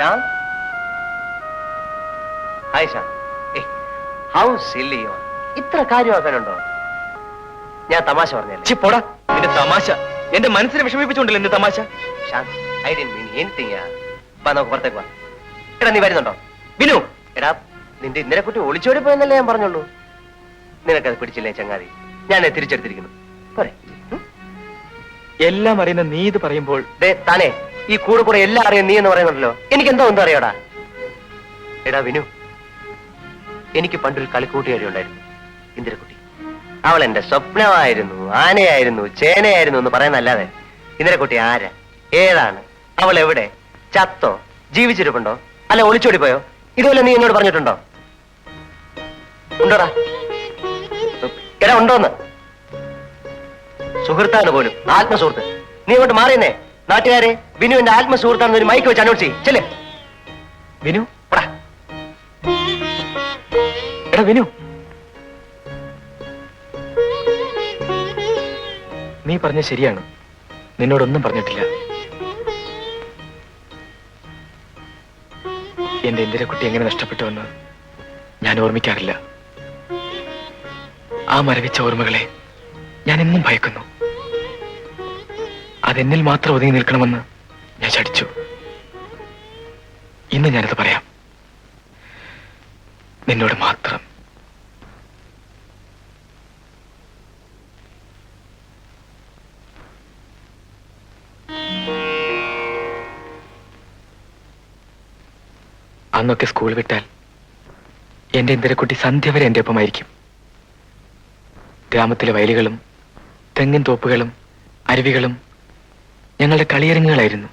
Shyam, hi Shyam. How silly you are. ഇത്ര കാര്യമാക്കാനുണ്ടോ? ഞാൻ തമാശ പറഞ്ഞല്ലേ. പോടാ, എന്റെ തമാശ എന്റെ മനസ്സിനെ വിഷമിപ്പിച്ചോണ്ടല്ലോ എന്റെ തമാശ. Shyam, I didn't mean anything. വാ, നമുക്ക് പുറത്തേക്ക് വാ. എടാ, നീ വരുന്നുണ്ടോ? വിനു, എടാ, നിന്റെ ഇന്നലെ കുട്ടി ഒളിച്ചോടി പോയെന്നല്ലേ ഞാൻ പറഞ്ഞുള്ളൂ. നിനക്കത് പിടിച്ചില്ലേ ചങ്ങാതി? ഞാൻ തിരിച്ചെടുത്തിരിക്കുന്നു. പോരെ. എല്ലാം അറിയുന്ന നീ ഇത് പറയുമ്പോൾ താനേ ഈ കൂടെ കൂടെ എല്ലാം അറിയാം നീ എന്ന് പറയുന്നുണ്ടല്ലോ. എനിക്ക് എന്തോ അറിയാടാ. എടാ വിനു, എനിക്ക് പണ്ടൊരു കളിക്കൂട്ടുകാരി ഉണ്ടായിരുന്നു, ഇന്ദിരക്കുട്ടി. അവൾ എന്റെ സ്വപ്നമായിരുന്നു, ആനയായിരുന്നു, ചേനയായിരുന്നു എന്ന് പറയുന്നല്ലാതെ ഇന്ദിരക്കുട്ടി ആരാ, ഏതാണ്, അവൾ എവിടെ, ചത്തോ, ജീവിച്ചിരിപ്പുണ്ടോ, അല്ല ഒളിച്ചോടി പോയോ, ഇതുപോലെ നീ എന്നോട് പറഞ്ഞിട്ടുണ്ടോ? ഉണ്ടോടാ? എടാ ഉണ്ടോന്ന്? സുഹൃത്താണ് പോലും, ആത്മസുഹൃത്ത്. നീ അങ്ങോട്ട് മാറിയെന്നേ. നാട്ടുകാരെ വിനു എന്റെ ആത്മസുഹൃത്താണെന്ന് ഒരു മൈക്ക് വെച്ച് അനൗൺസ് ചെയ്യും. ചെല്ലേ വിനു. എടാ വിനു, നീ പറഞ്ഞ ശരിയാണ്. നിന്നോടൊന്നും പറഞ്ഞിട്ടില്ല. എന്റെ ഇന്ദിരക്കുട്ടി എങ്ങനെ നഷ്ടപ്പെട്ടുവെന്ന് ഞാൻ ഓർമ്മിക്കാറില്ല. ആ മരവിച്ച ഓർമ്മകളെ ഞാൻ എന്നും ഭയക്കുന്നു. അതെന്നിൽ മാത്രം ഒതുങ്ങി നിൽക്കണമെന്ന് ഞാൻ ശഠിച്ചു. ഇന്ന് ഞാനത് പറയാം, നിന്നോട് മാത്രം. അന്നൊക്കെ സ്കൂൾ വിട്ടാൽ എന്റെ ഇന്ദിരക്കുട്ടി സന്ധ്യ വരെ എന്റെ ഒപ്പമായിരിക്കും. ഗ്രാമത്തിലെ വയലുകളും തെങ്ങിൻ തോപ്പുകളും അരുവികളും ഞങ്ങളുടെ കളിയരങ്ങുകളായിരുന്നു.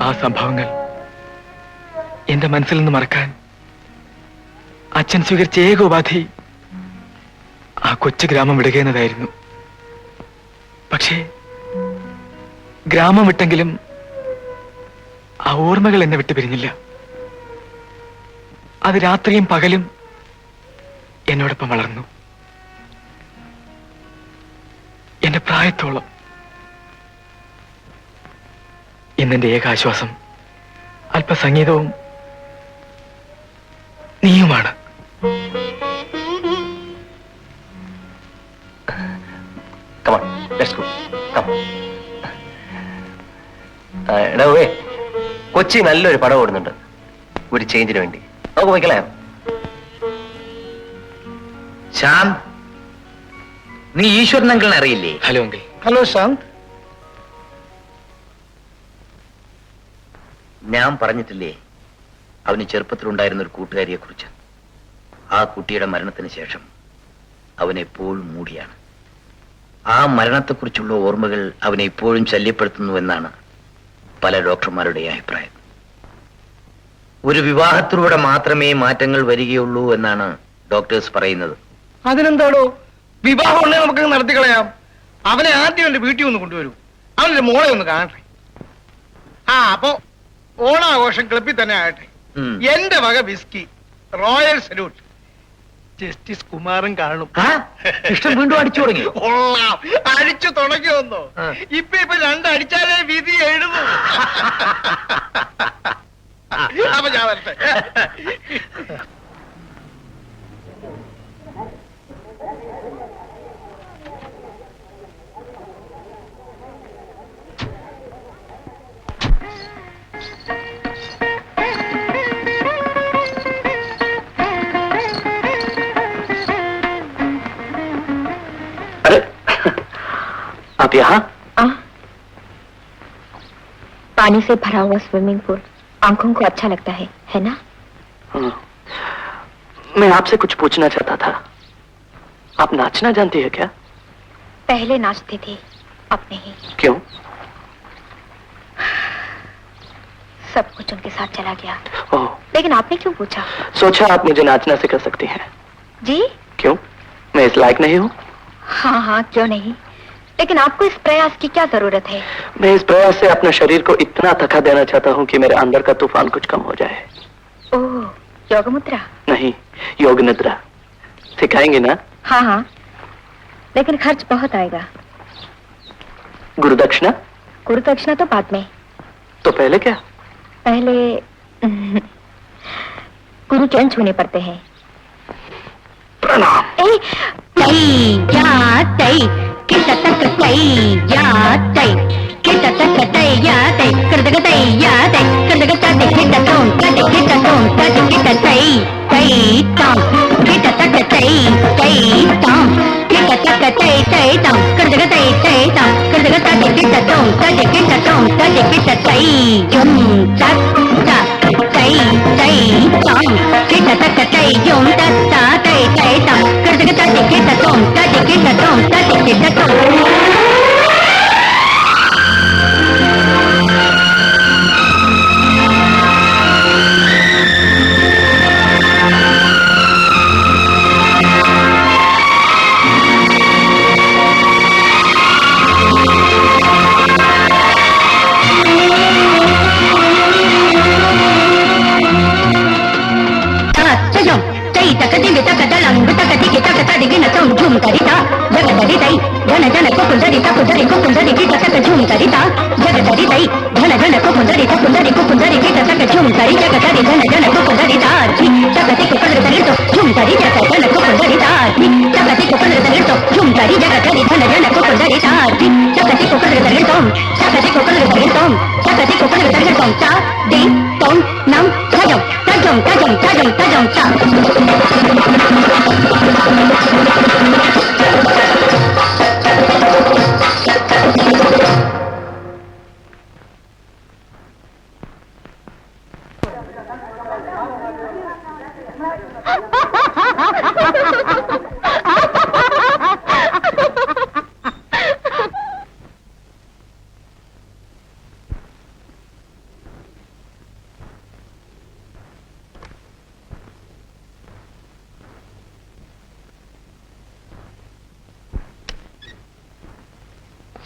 ആ സംഭവങ്ങൾ എന്റെ മനസ്സിൽ നിന്ന് മറക്കാൻ അച്ഛൻ സ്വീകരിച്ച ഏക ഉപാധി ആ കൊച്ചു ഗ്രാമം വിടുകയെന്നതായിരുന്നു. പക്ഷേ ഗ്രാമം വിട്ടെങ്കിലും ആ ഓർമ്മകൾ എന്നെ വിട്ടു പിരിഞ്ഞില്ല. അത് രാത്രിയും പകലും എന്നോടൊപ്പം വളർന്നു. എന്റെ പ്രായത്തോളം. ഇന്നെന്റെ ഏക ആശ്വാസം അല്പസംഗീതവും നീയുമാണ്. കൊച്ചി നല്ലൊരു പടം ഓടുന്നുണ്ട്, ഒരു ചേഞ്ചിന് വേണ്ടി. നമുക്ക് പോയിക്കളയാം. ശ്യാം, നീ ഈശ്വരൻ അങ്കിളിനെ അറിയില്ലേ? Hello uncle. ഹലോ ശാന്ത്. ഞാൻ പറഞ്ഞിട്ടില്ലേ അവന് ചെറുപ്പത്തിലുണ്ടായിരുന്ന ഒരു കൂട്ടുകാരിയെ കുറിച്ച്? ആ കുട്ടിയുടെ മരണത്തിന് ശേഷം അവൻ എപ്പോഴും മൂടിയാണ്. ആ മരണത്തെക്കുറിച്ചുള്ള ഓർമ്മകൾ അവനെ ഇപ്പോഴും ശല്യപ്പെടുത്തുന്നു എന്നാണ് പല ഡോക്ടർമാരുടെ അഭിപ്രായം. ഒരു വിവാഹത്തിലൂടെ മാത്രമേ മാറ്റങ്ങൾ വരികയുള്ളൂ എന്നാണ് ഡോക്ടേഴ്സ് പറയുന്നത്. അതിനെന്താണോ, വിവാഹം ഉണ്ടെങ്കിൽ നമുക്ക് നടത്തിക്കളയാം. അവനെ ആദ്യം എന്റെ വീട്ടിൽ ഒന്ന് കൊണ്ടുവരൂ, അവന്റെ മോളെ ഒന്ന് കാണട്ടെ. അപ്പോ ഓണാഘോഷം ക്ലബിൽ തന്നെ ആകട്ടെ. എന്റെ വക whisky, royal salute. Justice Kumaran കാണും. ഇഷ്ടം വീണ്ടും അടിച്ചു തുടങ്ങി. കൊള്ളാം, അടിച്ചു തുടങ്ങിയോന്നോ? ഇപ്പൊ രണ്ടടിച്ചാലേ വിധി എഴുതും. അപ്പൊ ഞാൻ വരട്ടെ. अरे आप यहाँ? पानी से भरा हुआ स्विमिंग पूल आंखों को अच्छा लगता है ना? मैं आपसे कुछ पूछना चाहता था. आप नाचना जानती है क्या? पहले नाचती थी, अब नहीं. क्यों? सब कुछ उनके साथ चला गया. ओह, लेकिन आपने क्यों पूछा? सोचा आप मुझे नाचना सिखा सकती हैं. जी? क्यों? मैं इस लायक नहीं हूँ? हाँ हाँ, क्यों नहीं, लेकिन आपको इस प्रयास की क्या जरूरत है? मैं इस प्रयास से अपने शरीर को इतना थका देना चाहता हूँ कि मेरे अंदर का तूफान कुछ कम हो जाए. ओह, योग मुद्रा? नहीं, योग निद्रा. सिखाएंगे ना? हाँ हाँ, लेकिन खर्च बहुत आएगा. गुरुदक्षिणा? गुरुदक्षिणा तो बाद में. तो पहले क्या? पहले गुरु चरण छूने पड़ते हैं. प्रणाम.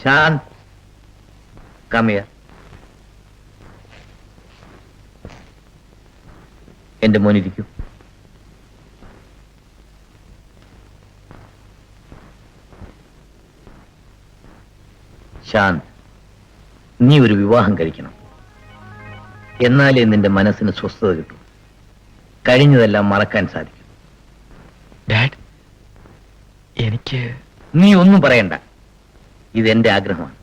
Shanth, come here. എന്റെ മോനിരിക്കൂ. ശാന്ത്, നീ ഒരു വിവാഹം കഴിക്കണം. എന്നാലേ നിന്റെ മനസ്സിന് സ്വസ്ഥത കിട്ടും. കഴിഞ്ഞതെല്ലാം മറക്കാൻ സാധിക്കും. ഡാഡ്, എനിക്ക് നീ ഒന്നും പറയണ്ട. ഇതെന്റെ ആഗ്രഹമാണ്.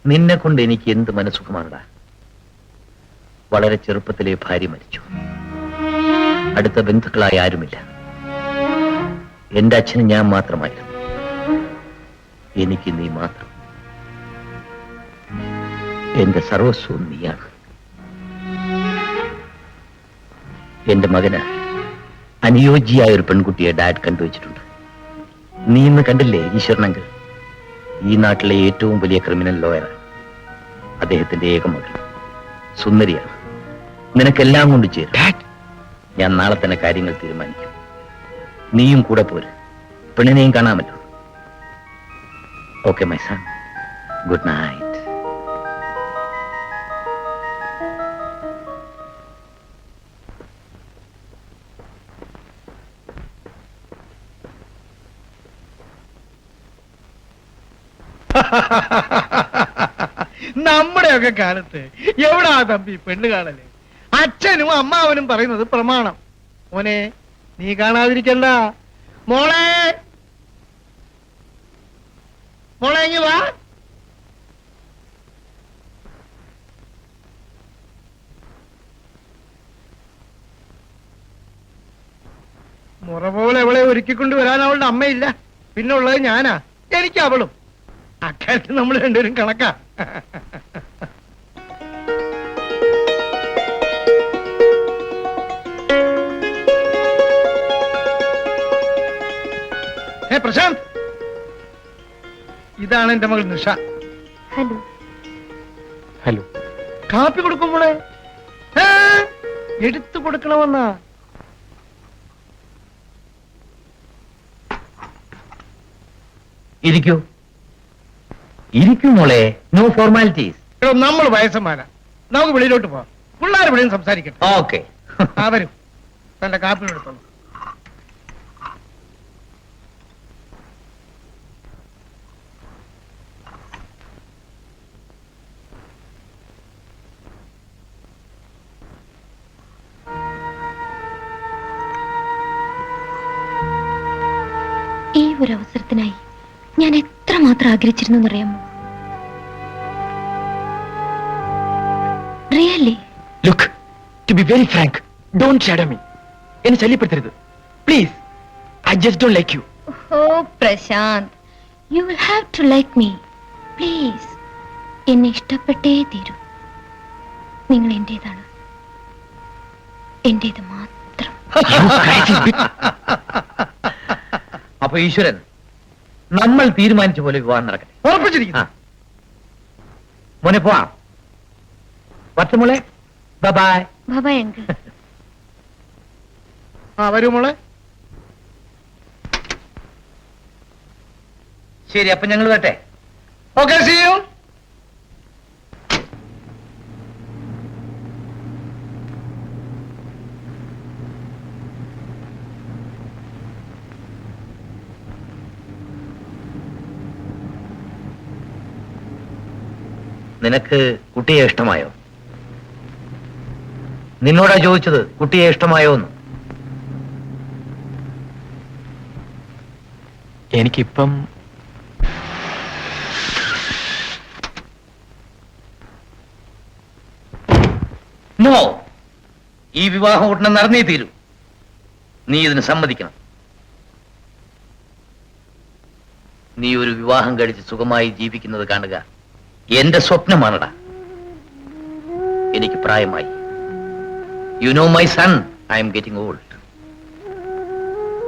നിന്നെ കൊണ്ട് എനിക്ക് എന്ത് മനസ്സുഖമാണടാ. വളരെ ചെറുപ്പത്തിലെ ഭാര്യ മരിച്ചു. അടുത്ത ബന്ധുക്കളായി ആരുമില്ല. എന്റെ അച്ഛന് ഞാൻ മാത്രമായിരുന്നു. എനിക്ക് നീ മാത്രം. എന്റെ സർവസ്വവും നീയാണ്. എന്റെ മകന് അനുയോജ്യയായ ഒരു പെൺകുട്ടിയെ ഡാഡ് കണ്ടുവച്ചിട്ടുണ്ട്. നീ ഇന്ന് കണ്ടില്ലേ ഈശ്വരനങ്കിൾ? ഈ നാട്ടിലെ ഏറ്റവും വലിയ ക്രിമിനൽ ലോയറാണ്. അദ്ദേഹത്തിന്റെ ഏക മകൾ സുന്ദരിയാണ്. നിനക്കെല്ലാം കൊണ്ട് ചേരും. ഞാൻ നാളെ തന്നെ കാര്യങ്ങൾ തീരുമാനിക്കും. നീയും കൂടെ പോര്. പെണ്ണിനെയും കാണാമല്ലോ. Okay my son, good night. നമ്മുടെയൊക്കെ കാലത്ത് എവിടാ തമ്പി പെണ്ണ് കാണല്? അച്ഛനും അമ്മാവനും പറയുന്നത് പ്രമാണം. മോനെ, നീ കാണാതിരിക്കണ്ട. മോളെ, മോളെ ഇങ്ങ് വാ. മുറ പോലെ അവളെ ഒരുക്കിക്കൊണ്ട് വരാൻ അവളുടെ അമ്മയില്ല. പിന്നെ ഉള്ളത് ഞാനാ, എനിക്ക് അവളും. അക്കാര്യത്തിൽ നമ്മൾ രണ്ടുപേരും കണക്കാ. പ്രശാന്ത്, ഇതാണ് എന്റെ മകൾ നിഷ. Hello hello. കാപ്പി കൊടുക്കുമ്പോളെ എടുത്തു കൊടുക്കണമെന്നാ. ഇരിക്കൂ, ഇരിക്കൂ മോളെ. No formalities. നമ്മൾ വയസ്സന്മാരാ, നമുക്ക് വെളിയിലോട്ട് പോവാം. പിള്ളേർ വെളിയിൽ സംസാരിക്കട്ടെ. ഓക്കെ. വരും, തന്റെ കാപ്പി എടുത്തോളൂ. ഈ ഒരു അവസരത്തിനായി ഞാൻ എത്രമാത്രം ആഗ്രഹിച്ചിരുന്നു എന്നറിയാമോ? Really. Look, to be very frank, don't shadow me. എന്നെ ശല്യപ്പെടുത്തരുത് please. I just don't like you. Oh Prashant, you will have to like me please. എന്നെ ഇഷ്ടപ്പെട്ടേ തീരൂ. നിങ്ങൾ എന്റേതാണ്, എന്റേത് മാത്രം. അപ്പൊ ഈശ്വരൻ, നമ്മൾ തീരുമാനിച്ച പോലെ വിവാഹം നടക്കട്ടെ. ഉറപ്പിച്ചിരിക്കുന്നു. മോനെ പോവാം. പത്ത് മോളെ, ബൈ. Bye uncle. വരൂ മോളെ. ശരി, അപ്പൊ ഞങ്ങൾ വരട്ടെ. Okay, see you. നിനക്ക് കുട്ടിയെ ഇഷ്ടമായോ? നിന്നോടാ ചോദിച്ചത്, കുട്ടിയെ ഇഷ്ടമായോ എന്ന്. എനിക്കിപ്പം നോ, ഈ വിവാഹം ഉടനെ നടന്നേ തീരൂ. നീ ഇതിന് സമ്മതിക്കണം. നീ ഒരു വിവാഹം കഴിച്ച് സുഖമായി ജീവിക്കുന്നത് കാണുക എന്റെ സ്വപ്നമാണടാ. എനിക്ക് പ്രായമായി. You know my son, I am getting old.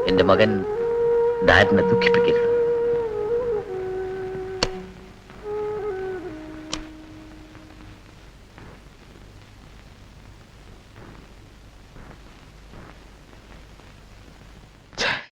എന്റെ മകൻ ഡാഡിനെ ദുഃഖിപ്പിക്കരുത്.